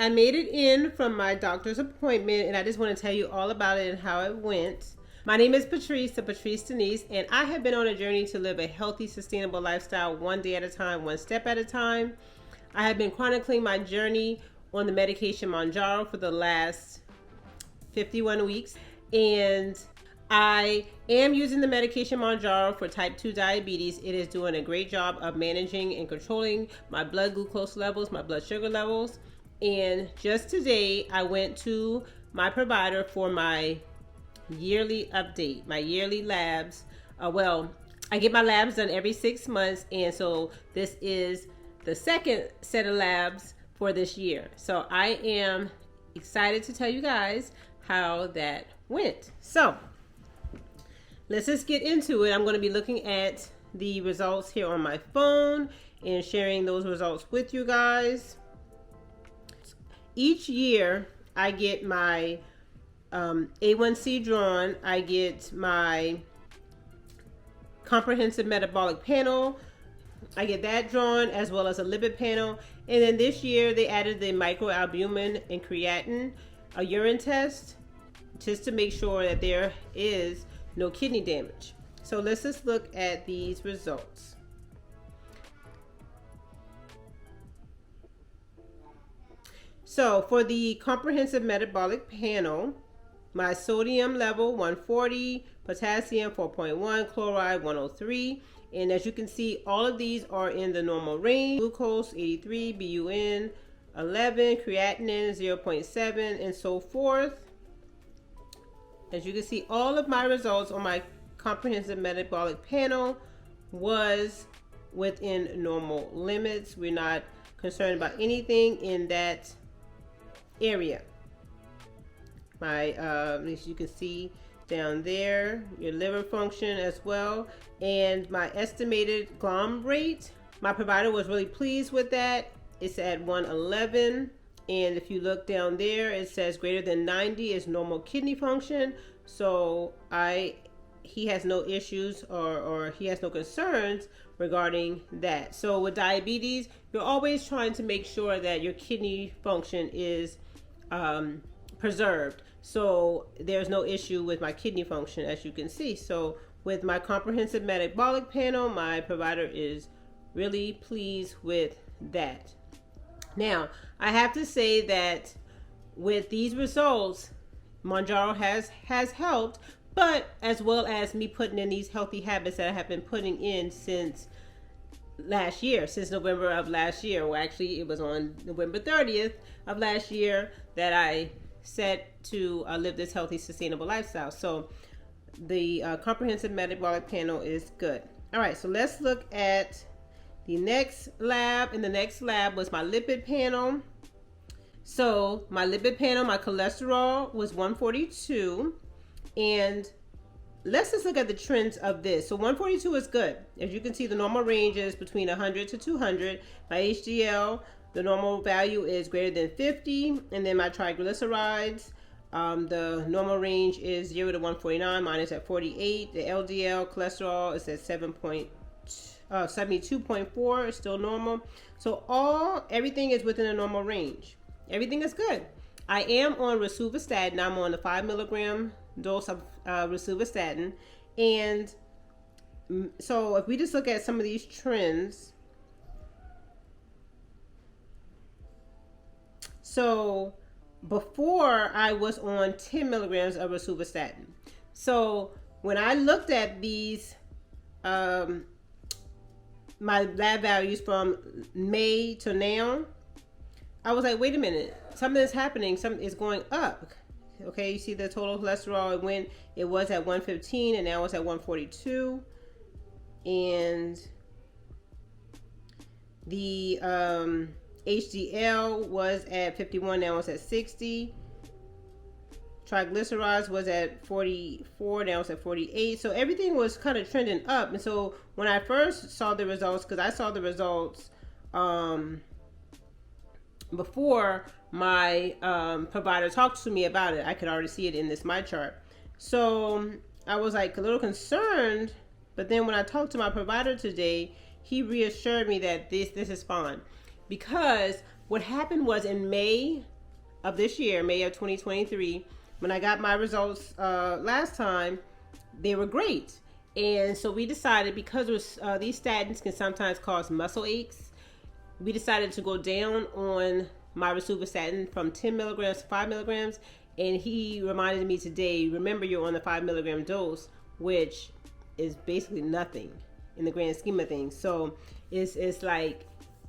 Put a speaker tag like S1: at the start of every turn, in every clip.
S1: I made it in from my doctor's appointment, and I just want to tell you all about it and how it went. My name is Patrice, The.patrice.denise, and I have been on a journey to live a healthy, sustainable lifestyle one day at a time, one step at a time. I have been chronicling my journey on the medication Mounjaro for the last 51 weeks, and I am using the medication Mounjaro for type 2 diabetes. It is doing a great job of managing and controlling my blood glucose levels, my blood sugar levels. And just today, I went to my provider for my yearly update, my yearly labs. I get my labs done every 6 months, and so this is the second set of labs for this year. So I am excited to tell you guys how that went. So let's just get into it. I'm going to be looking at the results here on my phone and sharing those results with you guys. Each year I get my A1C drawn. I get my comprehensive metabolic panel. I get that drawn, as well as a lipid panel. And then this year they added the microalbumin and creatinine, a urine test, just to make sure that there is no kidney damage. So let's just look at these results. So for the comprehensive metabolic panel, my sodium level 140, potassium 4.1, chloride 103. And as you can see, all of these are in the normal range. Glucose 83, BUN 11, creatinine 0.7, and so forth. As you can see, all of my results on my comprehensive metabolic panel was within normal limits. We're not concerned about anything in that area. My as you can see down there, your liver function as well, and my estimated GLOM rate, my provider was really pleased with that. It's at 111, and if you look down there, it says greater than 90 is normal kidney function. So he has no issues or he has no concerns regarding that. So with diabetes, you're always trying to make sure that your kidney function is preserved. So there's no issue with my kidney function, as you can see. So with my comprehensive metabolic panel, my provider is really pleased with that. Now, I have to say that with these results, Mounjaro has helped, but as well as me putting in these healthy habits that I have been putting in since last year, since November of last year. Well, actually, it was on November 30th of last year that I set to live this healthy, sustainable lifestyle. So the comprehensive metabolic panel is good. All right, so let's look at the next lab. And the next lab was my lipid panel. So my lipid panel, my cholesterol was 142, and let's just look at the trends of this. So 142 is good. As you can see, the normal range is between 100 to 200. My HDL, the normal value is greater than 50. And then my triglycerides, the normal range is 0 to 149. Mine is at 48. The LDL cholesterol is at 72.4. It's still normal. So everything is within a normal range. Everything is good. I am on rosuvastatin. I'm on the 5 milligram dose of rosuvastatin. And so if we just look at some of these trends. So before, I was on 10 milligrams of rosuvastatin. So when I looked at these, my lab values from May to now, I was like, wait a minute, something is happening. Something is going up. Okay, you see the total cholesterol, it was at 115 and now it's at 142. And the HDL was at 51, now it's at 60. Triglycerides was at 44, now it's at 48. So everything was kind of trending up. And so when I first saw the results, because I saw the results before my provider talked to me about it, I could already see it in this my chart. So I was like a little concerned, but then when I talked to my provider today, he reassured me that this is fine. Because what happened was in May, of this year, May of 2023, when I got my results last time, they were great. And so we decided, because these statins can sometimes cause muscle aches, we decided to go down on my rosuvastatin from 10 milligrams to 5 milligrams. And he reminded me today, remember, you're on the 5 milligram dose, which is basically nothing in the grand scheme of things. So it's like,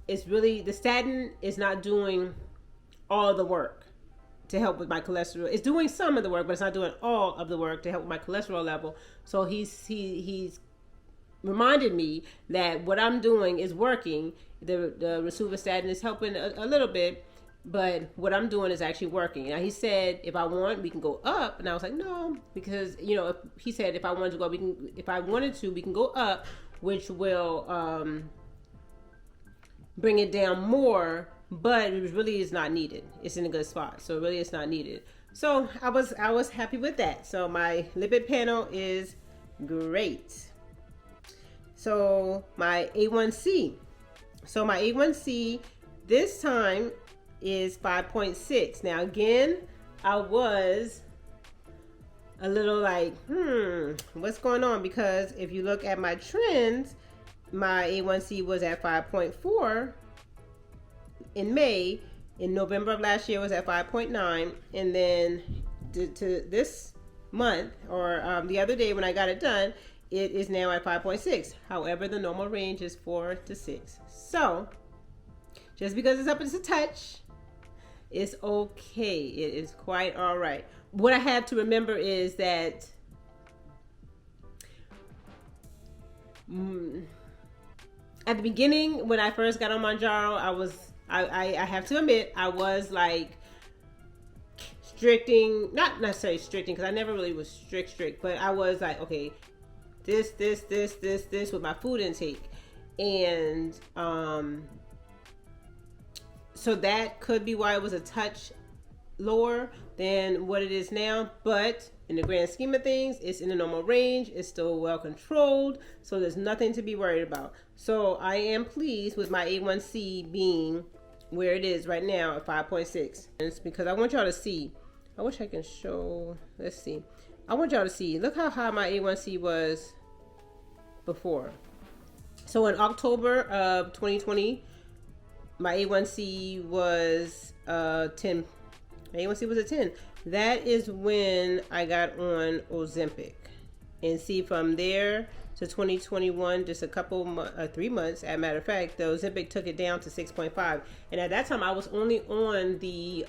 S1: it's really, the statin is not doing all the work to help with my cholesterol. It's doing some of the work, but it's not doing all of the work to help with my cholesterol level. So he's reminded me that what I'm doing is working. The rosuvastatin is helping a little bit, but what I'm doing is actually working. Now he said, if I want, we can go up, and I was like, no, because he said if I wanted to go, if I wanted to, we can go up, which will bring it down more. But it really is not needed. It's in a good spot, so really it's not needed. So I was happy with that. So my lipid panel is great. So my A1C. So my A1C this time is 5.6. Now again, I was a little like, what's going on? Because if you look at my trends, my A1C was at 5.4. in May. In November of last year was at 5.9, and then to this month, or the other day when I got it done, it is now at 5.6. However, the normal range is 4 to 6. So just because it's up just a touch, it's okay. It is quite all right. What I have to remember is that at the beginning, when I first got on Mounjaro, I have to admit, I was like stricting, not necessarily stricting, because I never really was strict, but I was like, okay, this with my food intake. And so that could be why it was a touch lower than what it is now. But in the grand scheme of things, it's in the normal range. It's still well controlled. So there's nothing to be worried about. So I am pleased with my A1C being where it is right now at 5.6. It's because I want y'all to see. I wish I can show. Let's see. I want y'all to see. Look how high my A1C was before. So in October of 2020, my A1C was 10. My A1C was a 10. That is when I got on Ozempic. And see, from there to 2021, just a couple 3 months, as a matter of fact, the Ozempic took it down to 6.5. And at that time, I was only on the,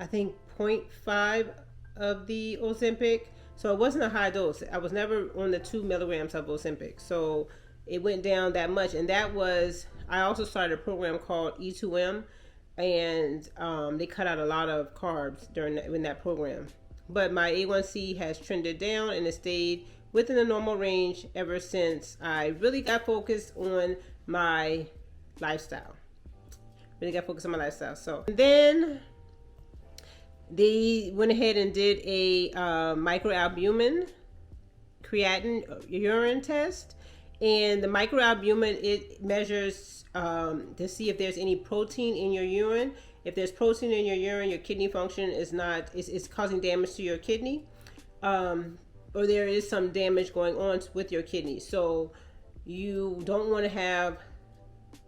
S1: I think 0.5 of the Ozempic. So it wasn't a high dose. I was never on the 2 milligrams of Ozempic. So it went down that much. And that was, I also started a program called E2M. And they cut out a lot of carbs in that program. But my A1C has trended down, and it stayed within the normal range ever since I really got focused on my lifestyle. So then they went ahead and did a microalbumin creatinine urine test. And the microalbumin, it measures to see if there's any protein in your urine. If there's protein in your urine, your kidney function is causing damage to your kidney, or there is some damage going on with your kidney. So you don't want to have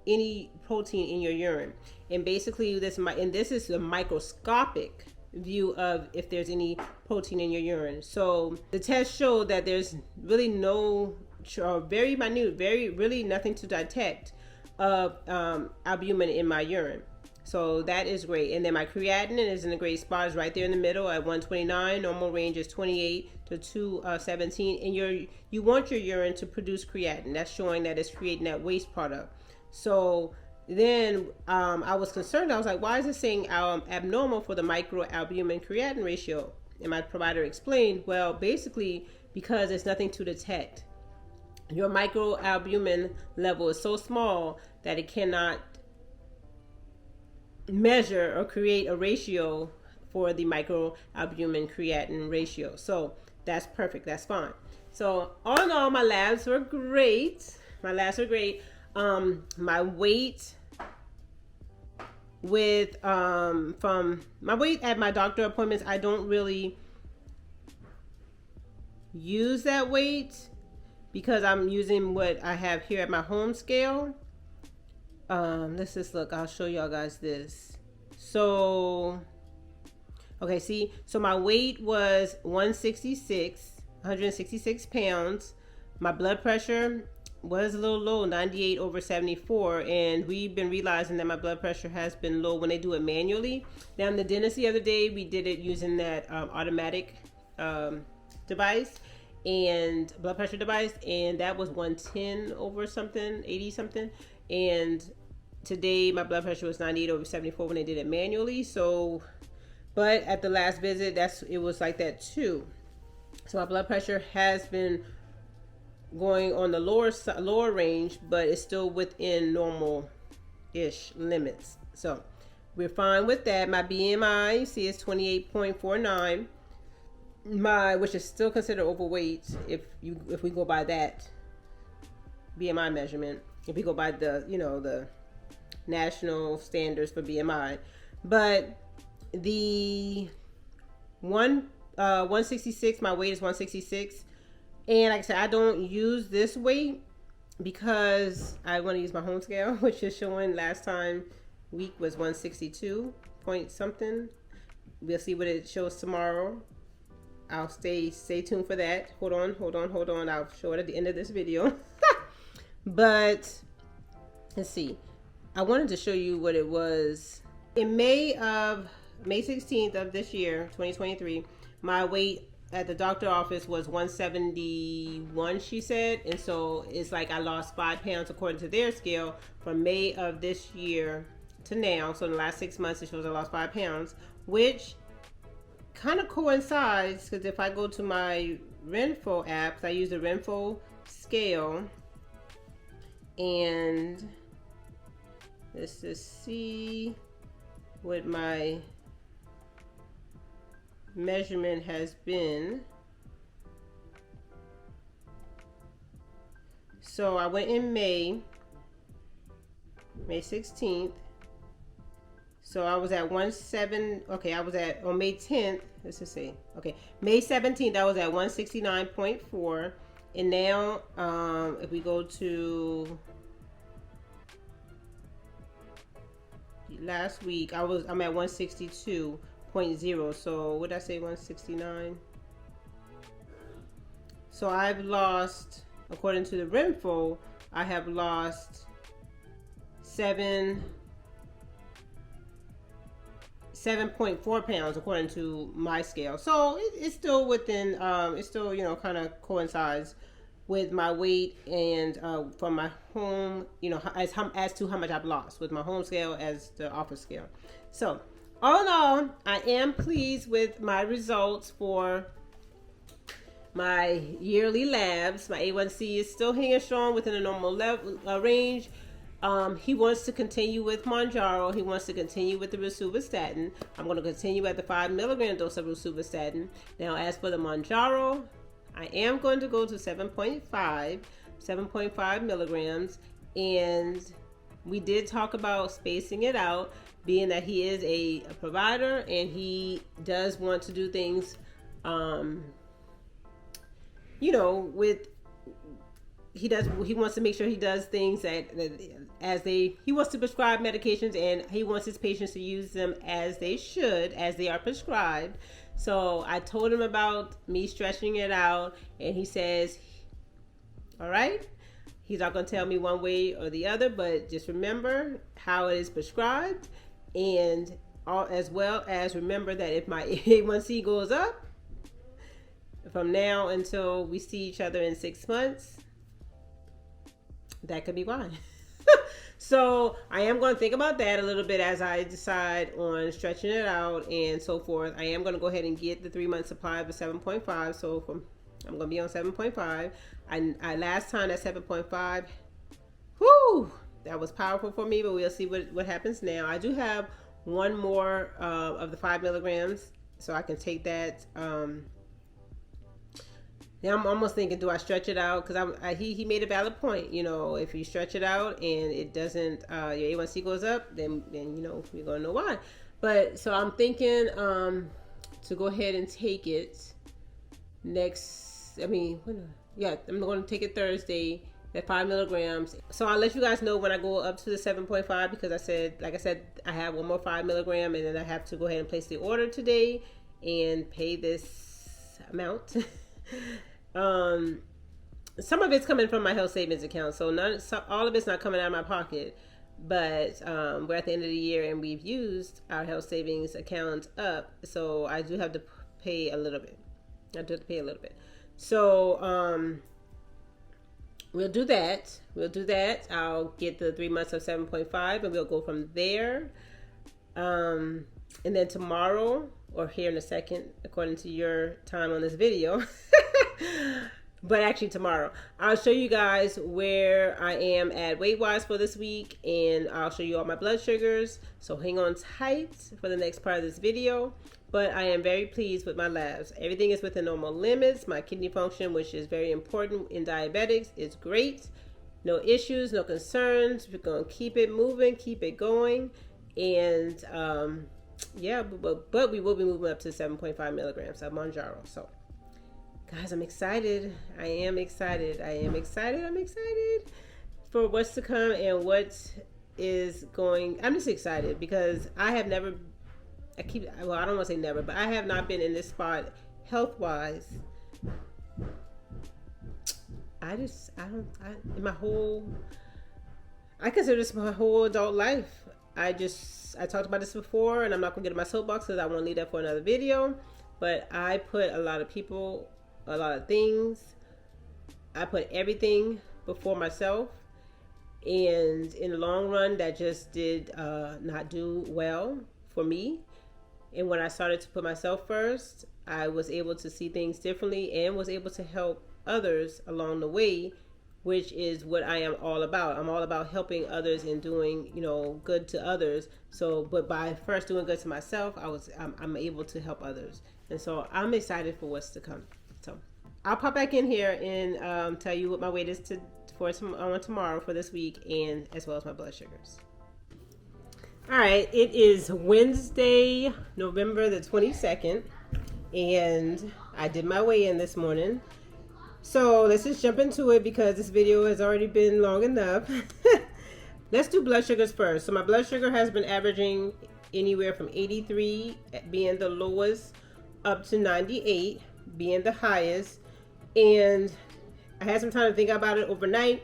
S1: any protein in your urine. And basically, this is a microscopic view of if there's any protein in your urine. So the test showed that there's really very minute, really nothing to detect of albumin in my urine. So that is great. And then my creatinine is in a great spot. It's right there in the middle at 129. Normal range is 28 to 217. And you want your urine to produce creatinine. That's showing that it's creating that waste product. So then I was concerned. I was like, why is it saying abnormal for the microalbumin creatinine ratio? And my provider explained, well, basically because there's nothing to detect. Your microalbumin level is so small that it cannot measure or create a ratio for the microalbumin creatinine ratio. So that's perfect. That's fine. So all in all, my labs were great. My weight with from my weight at my doctor appointments, I don't really use that weight because I'm using what I have here at my home scale. Let's just look. I'll show y'all guys this. So, okay, see, so my weight was 166 pounds. My blood pressure was a little low, 98/74, and we've been realizing that my blood pressure has been low when they do it manually. Now in the dentist the other day, we did it using that automatic device and blood pressure device, and that was 110 over something, 80 something, and today my blood pressure was 98/74 when they did it manually. So, but at the last visit, it was like that too. So my blood pressure has been going on the lower range, but it's still within normal-ish limits. So we're fine with that. My BMI, you see, is 28.49. Which is still considered overweight if we go by that BMI measurement. If we go by the the national standards for BMI, but the 166, my weight is 166, and like I said, I don't use this weight because I want to use my home scale, which is showing last time week was 162 point something. We'll see what it shows tomorrow. I'll stay tuned for that. Hold on. I'll show it at the end of this video. But let's see. I wanted to show you what it was in May 16th of this year, 2023. My weight at the doctor office was 171, she said, and so it's like I lost 5 pounds according to their scale from May of this year to now. So in the last 6 months, it shows I lost 5 pounds, which kind of coincides because if I go to my Renfo app, I use the Renfo scale, and let's just see what my measurement has been. So I went in May 16th. So I was at 17. Okay, I was at on May 10th. Let's just see. Okay, May 17th, I was at 169.4, and now if we go to last week, I'm at 162.0. So what did I say? 169. So I've lost, according to the Renfo, I have lost 7.4 pounds according to my scale. So it's still within, it's still, kind of coincides with my weight and from my home, as to how much I've lost with my home scale as the office scale. So all in all, I am pleased with my results for my yearly labs. My A1C is still hanging strong within a normal level range. He wants to continue with Mounjaro. He wants to continue with the rosuvastatin. I'm going to continue at the 5 milligram dose of rosuvastatin. Now, as for the Mounjaro, I am going to go to 7.5 milligrams. And we did talk about spacing it out, being that he is a provider and he does want to do things, he wants to make sure he does things he wants to prescribe medications, and he wants his patients to use them as they should, as they are prescribed. So I told him about me stretching it out, and he says, all right, he's not going to tell me one way or the other, but just remember how it is prescribed, and as well as remember that if my A1C goes up from now until we see each other in 6 months, that could be why. So I am going to think about that a little bit as I decide on stretching it out and so forth. I am going to go ahead and get the 3-month supply of the 7.5. So I'm going to be on 7.5. I last time at 7.5, whoo, that was powerful for me, but we'll see what happens now. I do have one more of the 5 milligrams, so I can take that Now I'm almost thinking, do I stretch it out? Because he made a valid point. You know, if you stretch it out and it doesn't, your A1C goes up, then you know we're gonna know why. But so I'm thinking to go ahead and take it next. I mean, I'm going to take it Thursday at 5 milligrams. So I'll let you guys know when I go up to the 7.5 because like I said, I have one more 5 milligram and then I have to go ahead and place the order today and pay this amount. Some of it's coming from my health savings account, so all of it's not coming out of my pocket. But we're at the end of the year and we've used our health savings account up, so I do have to pay a little bit. So we'll do that. I'll get the 3 months of 7.5 and we'll go from there. And then tomorrow, or here in a second, according to your time on this video, but actually tomorrow, I'll show you guys where I am at weight-wise for this week, and I'll show you all my blood sugars. So hang on tight for the next part of this video. But I am very pleased with my labs. Everything is within normal limits. My kidney function, which is very important in diabetics, is great. No issues, no concerns. We're going to keep it moving, keep it going. And yeah, but we will be moving up to 7.5 milligrams of Mounjaro. So guys, I'm excited. I am excited. I'm excited for what's to come and what is going. I'm just excited because I have never, I don't want to say never, but I have not been in this spot health-wise. I consider this my whole adult life. I talked about this before, and I'm not going to get in my soapbox because I want to leave that for another video. But I put a lot of people, a lot of things. I put everything before myself. And in the long run, that just did not do well for me. And when I started to put myself first, I was able to see things differently and was able to help others along the way, which is what I am all about. I'm all about helping others and doing, good to others. So, but by first doing good to myself, I'm able to help others. And so I'm excited for what's to come. So I'll pop back in here and tell you what my weight is for tomorrow for this week, and as well as my blood sugars. All right, it is Wednesday, November the 22nd, and I did my weigh-in this morning. So let's just jump into it because this video has already been long enough. Let's do blood sugars first. So my blood sugar has been averaging anywhere from 83 being the lowest up to 98 being the highest. And I had some time to think about it overnight.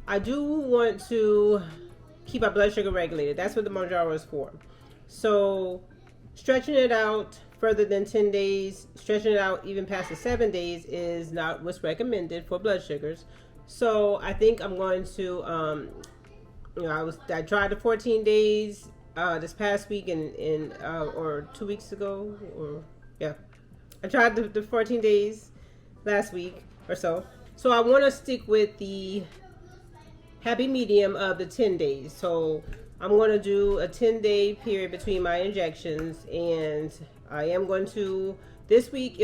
S1: I do want to keep our blood sugar regulated. That's what the Mounjaro is for. So stretching it out further than 10 days, stretching it out even past the 7 days is not what's recommended for blood sugars. So I think I'm going to, I tried the 14 days this past week or 2 weeks ago, I tried the 14 days last week or so. So I want to stick with the happy medium of the 10 days. So I'm going to do a 10-day period between my injections, and I am going to, this week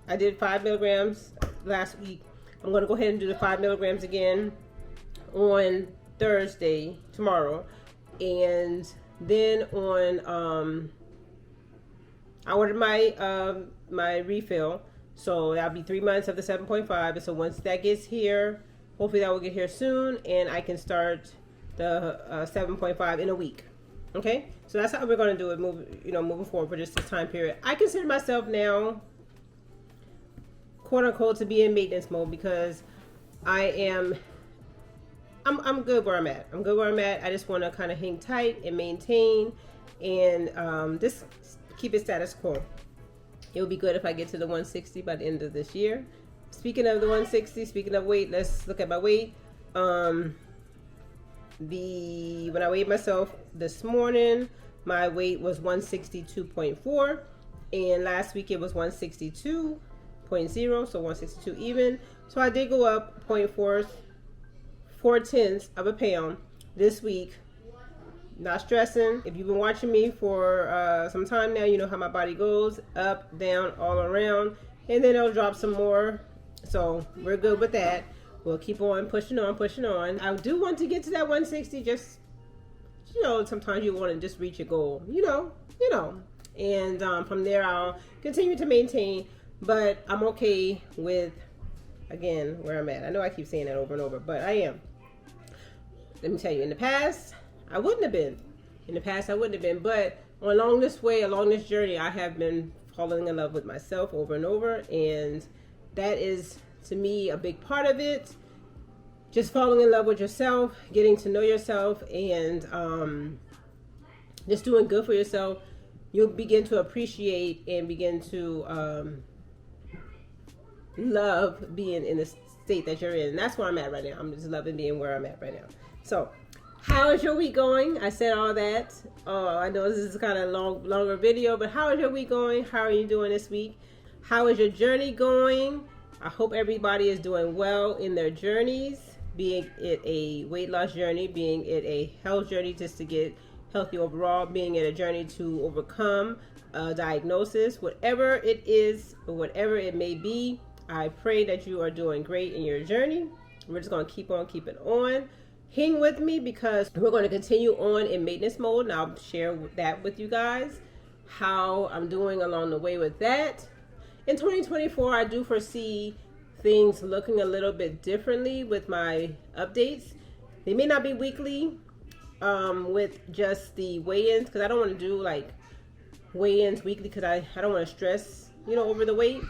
S1: I did 5 milligrams last week. I'm going to go ahead and do the 5 milligrams again on Thursday, tomorrow. And then I ordered my refill. So that'll be 3 months of the 7.5. And so once that gets here, hopefully that will get here soon, and I can start the 7.5 in a week. Okay, so that's how we're going to do it, moving forward for just this time period. I consider myself now, quote unquote, to be in maintenance mode because I'm good where I'm at. I just want to kind of hang tight and maintain and just keep it status quo. It would be good if I get to the 160 by the end of this year. Speaking of the 160, speaking of weight, let's look at my weight. When I weighed myself this morning, my weight was 162.4, and last week it was 162.0, so 162 even. So I did go up 0.4 of a pound this week. Not stressing. If you've been watching me for some time now, you know how my body goes up, down, all around. and then it'll drop some more. So we're good with that. We'll keep on pushing on, pushing on. I do want to get to that 160. Just, you know, sometimes you want to just reach your goal, you know. And from there, I'll continue to maintain. But I'm okay with, again, where I'm at. I know I keep saying that over and over, but I am. Let me tell you, in the past, I wouldn't have been. But along this way, along this journey, I have been falling in love with myself over and over. And that is, to me, a big part of it. Just falling in love with yourself, getting to know yourself, and just doing good for yourself. You'll begin to appreciate and begin to love being in the state that you're in. And that's where I'm at right now. I'm just loving being where I'm at right now. So, how is your week going? I said all that. Oh, I know this is kind of longer video, but how is your week going? How are you doing this week? How is your journey going? I hope everybody is doing well in their journeys, being it a weight loss journey, being it a health journey just to get healthy overall, being it a journey to overcome a diagnosis, whatever it is, or whatever it may be. I pray that you are doing great in your journey. We're just going to keep on keeping on. Hang with me because we're going to continue on in maintenance mode, and I'll share that with you guys, how I'm doing along the way with that. In 2024, I do foresee things looking a little bit differently with my updates. They may not be weekly with just the weigh-ins, because I don't want to do like weigh-ins weekly because I don't want to stress, you know, over the weight.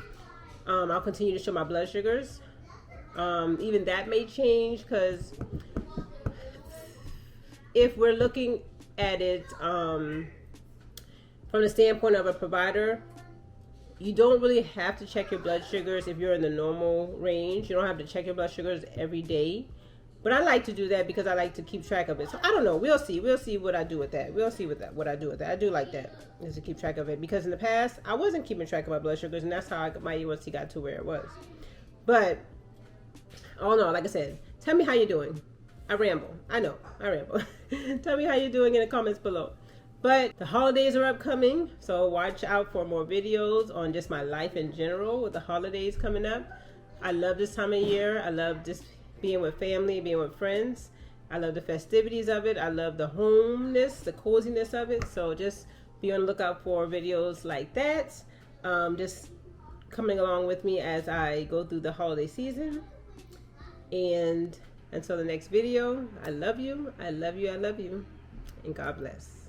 S1: I'll continue to show my blood sugars. Even that may change, because if we're looking at it from the standpoint of a provider, you don't really have to check your blood sugars if you're in the normal range. You don't have to check your blood sugars every day. But I like to do that because I like to keep track of it. So I don't know. We'll see. We'll see what I do with that. We'll see what I do with that. I do like that, is to keep track of it. Because in the past, I wasn't keeping track of my blood sugars, and that's how my A1C got to where it was. But, oh no, like I said, tell me how you're doing. I ramble. I know. I ramble. Tell me how you're doing in the comments below. But the holidays are upcoming, so watch out for more videos on just my life in general with the holidays coming up. I love this time of year. I love just being with family, being with friends. I love the festivities of it. I love the homeness, the coziness of it. So just be on the lookout for videos like that. Just coming along with me as I go through the holiday season. And until the next video, I love you, I love you, I love you, and God bless.